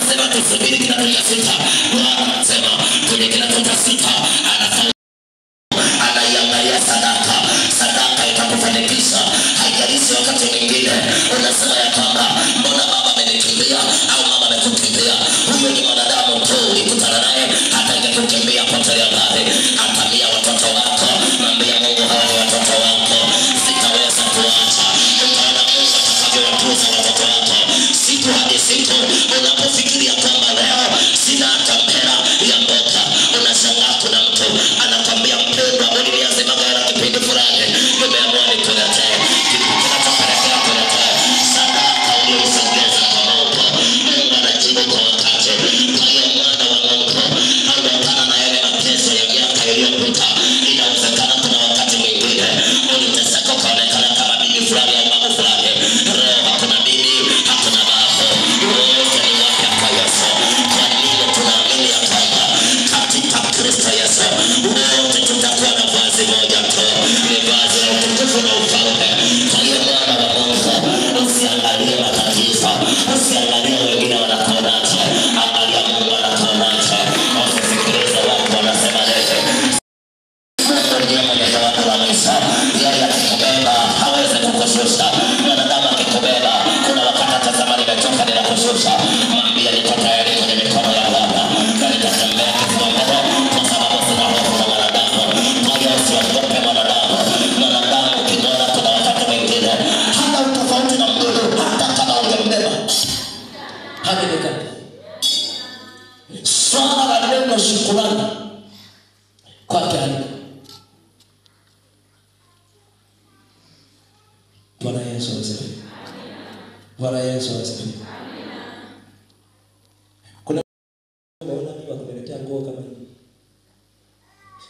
anasema tusubiri kinachotafuta. Bwana anasema kile kinachotafuta anaiangalia sadaka. Sadaka itakufanikisha. Haijalishi wakati mwingine unasema ya kwamba mbona baba amenikimbia au mama amekukimbia. Huyo ni mwanadamu tu, ukikutana naye hata ingekukimbia potelea mbali. Atamia watoto wako, mwambie Mungu hawa ni watoto wako, sitaweza kuacha. Utaona Mungu atakavyowatunza watoto wako siku hadi siku. Unapofikiria kwamba leo sina hata mpera ya mboga, unashangaa kuna mtu anakwambia mpendwa, uliniazima gala kipindi fulani, nimeamua nikuletee kitu kinachopelekea kuletea sadaka ulioisogeza kwa Mungu. Mungu anajibu kwa wakati. Kwa hiyo mwana wa Mungu, ondokana na yale mateso ya miaka iliyopita. Inawezekana kuna wakati mwingine uliteseka ukaonekana kama bibi fulani au babu fulani. Leo hakuna bibi, hakuna babu, wote ni wapya kwa Yesu. Kwa nini tunaamini ya kwamba katika Kristo Yesu wote tutakuwa na vazi moja tu, ni vazi la utukufu na ufalme. Kwa hiyo mwana wa Mungu, usiangalie matatizo, usiangalie wengine wanakonaje, angalia Mungu anakonaje. Usisikilize watu wanasema nini. Mungu ndiye mwenye zawadi la maisha. Yeye akikubeba hawezi kukushusha. Mwanadamu akikubeba kuna wakati atazama nimechoka ninakushusha. Mwambie niko tayari kwenye mikono ya Bwana na nitatembea kifumbao kwa sababu sina hofu za mwanadamu. Kwa hiyo usiogope mwanadamu. Mwanadamu ukimwona kuna wakati mwingine hana utofauti na mdudu hata kama ungembeba. Haleluya. Swala la neno shukrani kwake halipo. Bwana Yesu asifiwe. Bwana Yesu asifiwe. Kuna umeona mimi wakuletea nguo kama hii.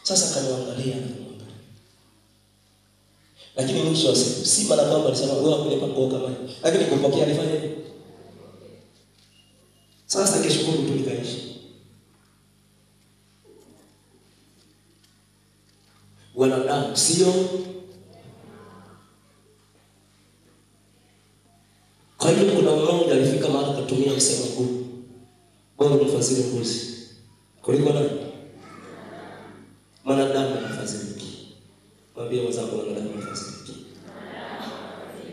Sasa kaniangalia na kumwangalia. Lakini mwisho wa siku si maana kwamba alisema wewe wakunipa nguo kama hii. Lakini kupokea alifanya nini? Sasa angeshukuru tu nikaishi. Wanadamu sio. Kwa hiyo kuna mmoja alifika mahali akatumia msemo huu, bora mfadhili mbuzi kuliko nani? Mwanadamu anafadhiliki. Mwambie wazako mwanadamu anafadhiliki.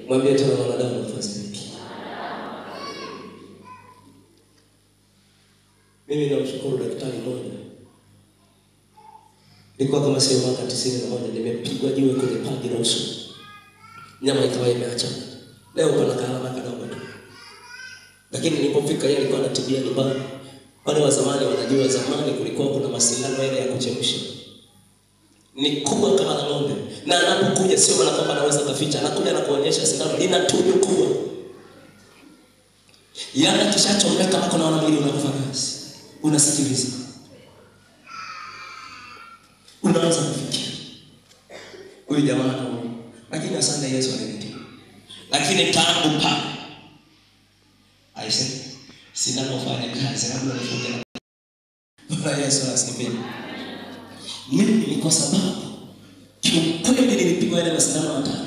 Mwambie tena mwanadamu anafadhiliki. Mimi namshukuru daktari mmoja. Nilikuwa kama sio mwaka 91 nimepigwa jiwe kwenye paji la uso. Nyama ikawa imeacha. Leo pana kalama kadogo tu. Lakini nilipofika yeye alikuwa anatibia nyumbani. Wale wa zamani wanajua zamani kulikuwa kuna masindano yale ya kuchemsha. Ni kubwa kama la ng'ombe. Na anapokuja sio maana kwamba anaweza kuficha, anakuja na kuonyesha sindano lina tundu kubwa. Yana kishachomeka mpaka unaona mwili unakufa kazi. Unasikiliza. Unaanza kufikia. Huyu jamaa huyu. Lakini asante Yesu alinitia. Lakini tangu pale aise sina nafanya kazi labda nifunge. Bwana Yesu asifiwe. Mimi ni kwa sababu kweli nilipigwa ile masindano matatu.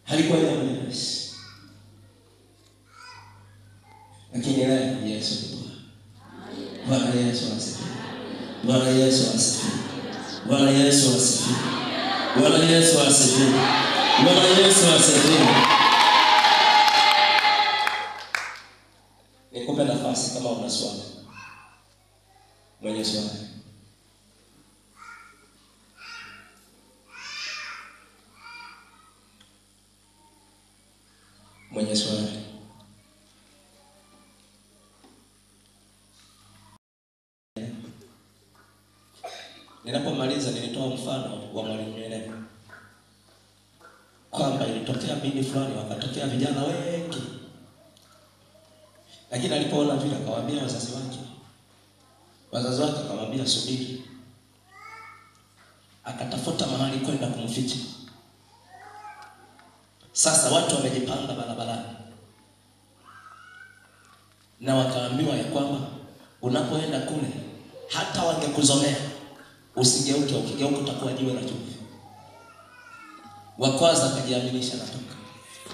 Halikuwa ile mwanadamu. Lakini leo Yesu ndiye. Bwana Yesu asifiwe. Bwana Yesu asifiwe. Bwana Yesu asifiwe. Bwana Yesu asifiwe. Bwana Yesu asifiwe. Nikupe nafasi kama una swali. Mwenye swali. Mwenye swali. Ninapomaliza nilitoa mfano wa Mwalimu Nyerere. Kwamba ilitokea bindi fulani wakatokea vijana wengi. Lakini alipoona vile akawaambia wazazi wake. Wazazi wake akamwambia subiri. Akatafuta mahali kwenda kumficha. Sasa watu wamejipanga barabarani. Na wakaambiwa ya kwamba unapoenda kule hata wangekuzomea usigeuke, ukigeuka utakuwa jiwe la chumvi. Wa kwanza akajiaminisha natoka.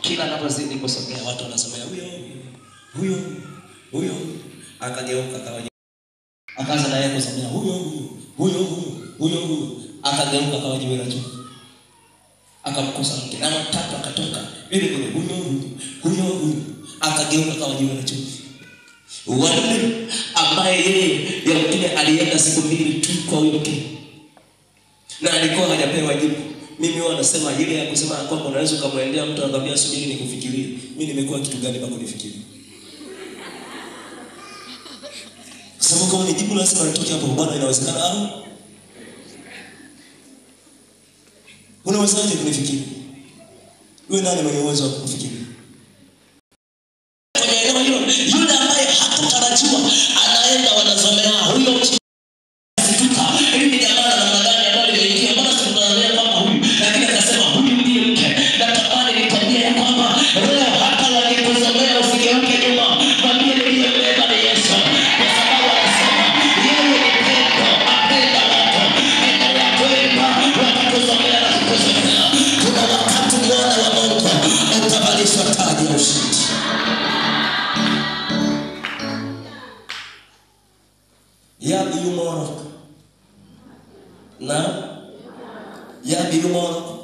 Kila anapozidi kusogea watu wanasomea huyo huyo akageuka kawa akaanza naye kusemea huyo akageuka kawa jiwe la chumvi. Akamkosa mke na watatu akatoka vile vile huyo akageuka kawa jiwe la chumvi. Wanne ambaye yeye yamkini alienda siku 2 tu kwa huyo mke na alikuwa hajapewa jibu. Mimi huwa nasema ile ya kusema kwamba unaweza kumwendea mtu anakuambia subiri nikufikirie. Mimi nimekuwa kitu gani mpaka unifikirie? Sababu kama ni jibu lazima litoke hapo, bwana inawezekana au? Unawezaje kunifikiria? Wewe nani mwenye uwezo wa kufikiria? Kwenye eneo hilo, yule ambaye hakutarajiwa anaenda wanazomea huyo situka. Ili ni jamaa na magari ambayo limeingia mbona tunaangalia kama huyu, lakini akasema huyu ndiye mke. Natamani nikwambie ya kwamba leo hata wakikuzomea usigeuke nyuma. Mwambie ndiye mbeba ni Yesu. Kwa sababu anasema yeye ni pendo, apenda watu. Endelea kwenda wakikuzomea na kukuzomea. Kuna wakati mwana wa Mungu utavalishwa taji ya ushindi. Yabi yumo na yabi yumo